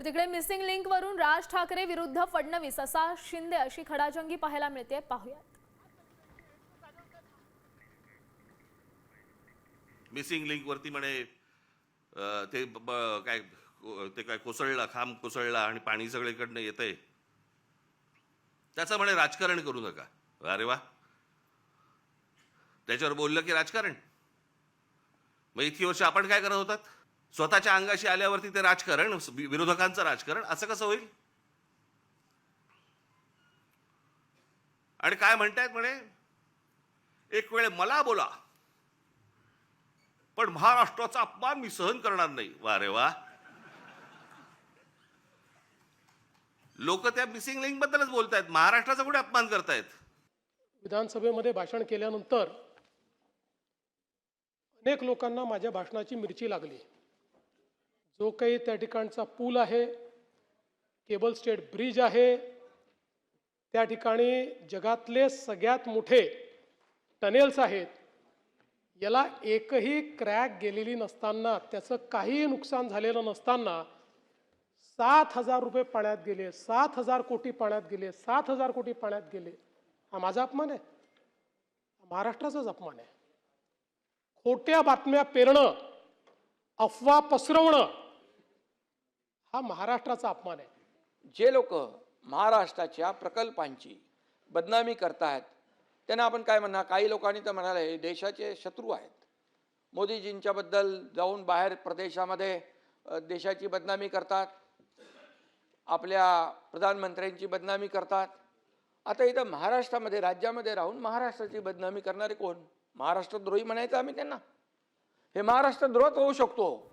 तर तिकडे missing link वरून राज ठाकरे विरुद्ध फडणवीस असा शिंदे अशी खडाजंगी पाहायला मिळते। पाहूयात। मिसिंग लिंक वरती म्हणे ते काय कोसळला, खांब कोसळला आणि पाणी सगळीकडनं येतंय, त्याचं म्हणे राजकारण करू नका। अरे वा, त्याच्यावर बोललं की राजकारण। मग इतकी वर्ष आपण काय करत होतात? स्वतःच्या अंगाशी आल्यावरती ते राजकारण, विरोधकांचं राजकारण असं कसं होईल? आणि काय म्हणतायत म्हणे, एक वेळ मला बोला पण महाराष्ट्राचा अपमान मी सहन करणार नाही। वा रे वा, लोक त्या मिसिंग लिंक बद्दलच बोलतायत, महाराष्ट्राचा कुठे अपमान करतायत? विधानसभेमध्ये भाषण केल्यानंतर अनेक लोकांना माझ्या भाषणाची मिरची लागली। जो काही त्या ठिकाणचा पूल आहे, केबल स्टेट ब्रिज आहे, त्या ठिकाणी जगातले सगळ्यात मोठे टनेल्स आहेत, याला एकही क्रॅक गेलेली नसताना, त्याचं काहीही नुकसान झालेलं नसताना 7,000 रुपये पाण्यात गेले, 7,000 कोटी पाण्यात गेले, 7,000 कोटी पाण्यात गेले। हा माझा अपमान आहे? महाराष्ट्राचाच अपमान आहे। खोट्या बातम्या पेरणं, अफवा पसरवणं हा महाराष्ट्राचा अपमान आहे। जे लोक महाराष्ट्राच्या प्रकल्पांची बदनामी करतायत त्यांना आपण काय म्हणणार? काही लोकांनी तर म्हणाले हे देशाचे शत्रू आहेत, मोदीजींच्या बद्दल जाऊन बाहेर प्रदेशामध्ये देशाची बदनामी करतात, आपल्या प्रधानमंत्र्यांची बदनामी करतात। आता इथं महाराष्ट्रामध्ये, राज्यामध्ये राहून महाराष्ट्राची बदनामी करणारे कोण? महाराष्ट्रद्रोही म्हणायचं आम्ही त्यांना? हे महाराष्ट्रद्रोहच होऊ शकतो।